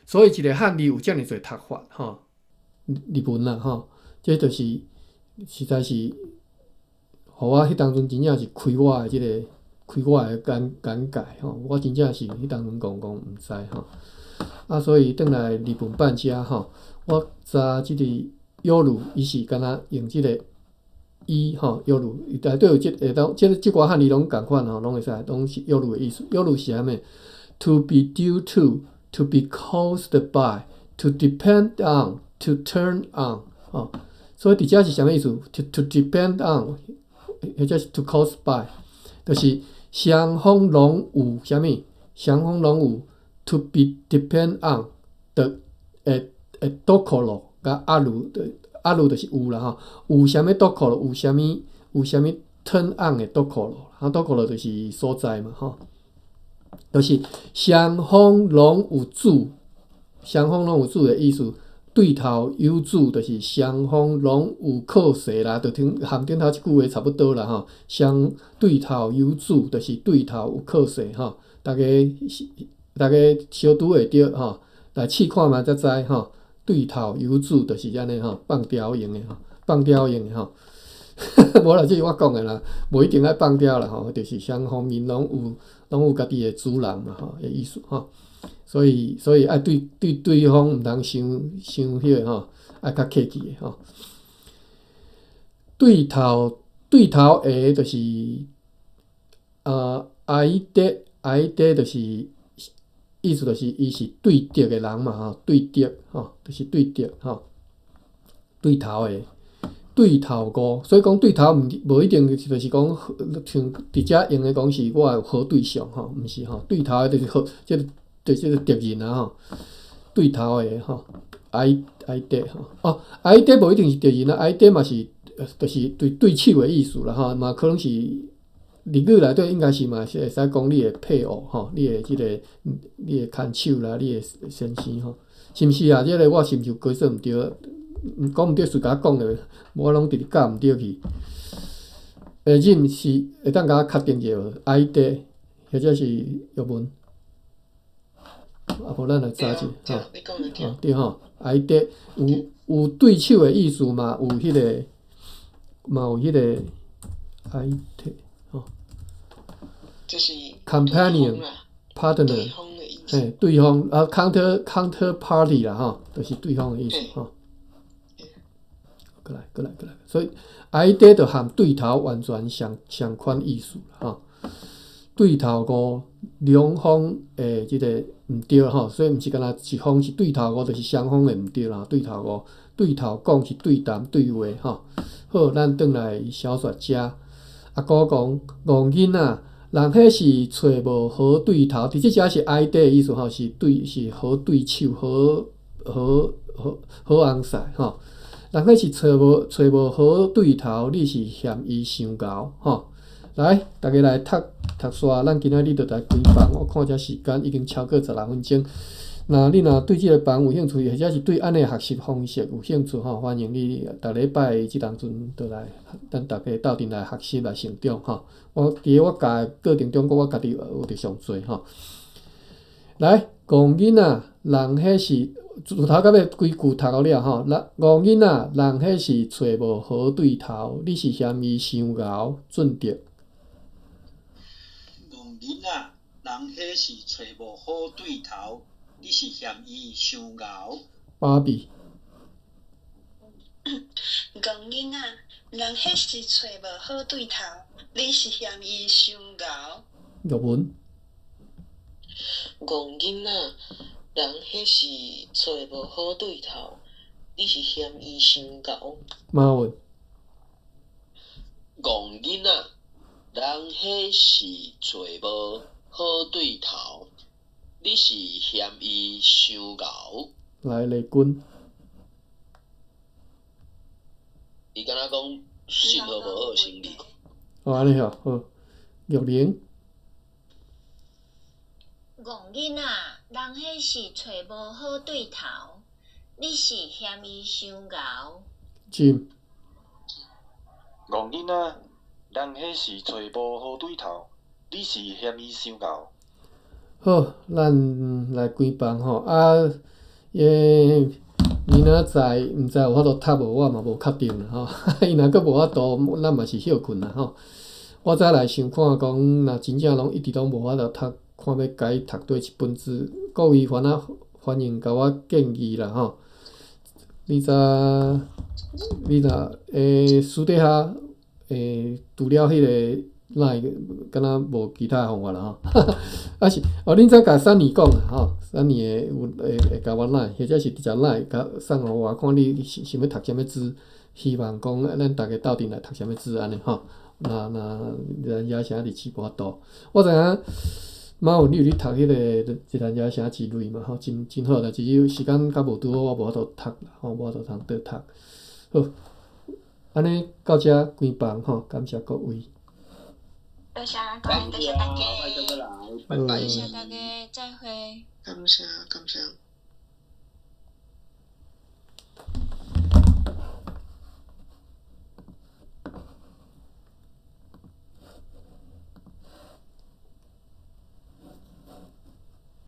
所以一个汉字有遮尔侪读法吼，日文啦吼，这就是实在是，互我迄当阵真正是开我的眼界吼，我真正是迄当阵讲毋知吼。所以转来日本办遮吼，我知即个夜伊是敢若用即个吼夜伊内底有即寡汉字拢共款吼，拢会使，拢是夜的意思。夜是啥物 ？To be due to, to be caused by, to depend on, to turn on 吼。所以伫遮是啥物意思 ？To depend on， 或者是 to cause by， 就是双方拢有啥物？双方拢有 to be depend on 的倒扣咯，甲阿鲁就是有啦吼，有啥物倒扣咯？有啥物 turn on 的倒扣咯？倒扣咯就是所在嘛吼，就是双方拢有主，双方拢有主的意思。对头有主，就是双方拢有靠势啦，就含顶头一句话差不多啦吼。对头有主，就是对头有靠势吼。大家小拄会着吼，来试看嘛才知吼。对头有主，就是安尼吼，放刁用的吼，放刁用的吼。无啦，这是我讲的啦，无一定爱放刁啦吼，就是双方面拢有家己的主人嘛吼，的意思吼。所以爱对方毋通伤迄个吼，爱较客气的吼。对头的就是相手就是意思就是伊是对敌的人嘛吼，对敌吼，就是对敌吼。对头的对头五，所以讲对头无一定就是讲像伫遮用的讲是我有好对象吼，毋是吼。对头的就是好，即个敌人啊吼，对头的吼，相手吼。相手无一定是敌人啊，相手嘛是就是对手的意思啦吼，嘛可能是日语内底应该是嘛是会使讲你的配偶吼，你的牵手啦，你的先生吼，是毋是啊？这个我是毋是解说毋对？讲毋对，随甲我讲咧，我拢直直教毋对去。你毋是会当甲我确定者无？相手或者是药文？无咱来查者吼。对吼，相手有对手的意思嘛？有迄个相手吼。就是 companion partner， 对方counter party 啦吼，就是对方的意思吼。过来，所以相手就含对头完全相款意思吼。对头五两方诶，即个毋对吼，所以毋是干若一方是对头五，就是双方诶毋对啦。对头五对头讲是对谈对话吼。好，咱转来小说遮，阿姑讲戆囡仔。人迄是找无好对头，伫即遮是相手意思吼，是好对手，好红赛吼。人迄是找无好对头，你是嫌伊伤厚吼。来，大家来读煞，咱今仔日就来开房。我看遮时间已经超过16分钟。你若对即个房有兴趣，或者是对安尼学习方式有兴趣吼，欢迎你逐礼拜即当阵倒来，咱大家斗阵来学习来成长吼。我伫我教的过程中，我家己有着上做吼。来，戆囡仔，人迄是自头到尾规句读好了吼。戆囡仔，人迄是找无好对头，你是嫌伊伤厚，准着。戆囡仔，人迄是找无好对头，你是嫌伊伤厚。芭比。戆囡仔，人迄是找无好对头，你是嫌伊伤厚。玉文。戆囡仔，人迄是找无好对头，你是嫌伊伤厚。马文。戆囡仔，人迄是找无好对头，你是嫌伊伤厚。来，雷军。伊敢若讲信号无好，生理。安尼吼，好。玉玲。戆囡仔，人迄是找无好对头，你是嫌伊伤厚。Jim。戆囡仔，人迄是找无好对头，你是嫌伊伤厚。好，咱来开房吼。明仔载毋知有法度读无，我嘛无确定啦吼。伊若佫无法度，咱嘛是休困啦吼。我再来想看讲，若真正拢一直拢无法度读，看要甲伊读倒一本书，各位欢迎甲我建议啦吼。你若私底下除了迄个line，敢若无其他方法啦吼。啊是，恁再甲珊妮讲啦吼，珊妮会甲我line，或者是直接line甲送互我，看你想要读啥物书，希望讲咱逐个斗阵来读啥物书安尼吼。那人家城日子无法度，我知影妈有你有咧读迄个一人家城之类嘛吼，真好，但是时间较无拄好，我无法度读啦吼，无法度通倒读。好，安尼到遮关房吼，感谢各位。多谢各位，多谢大家，拜拜，拜拜多。谢大家，再会。感谢感谢。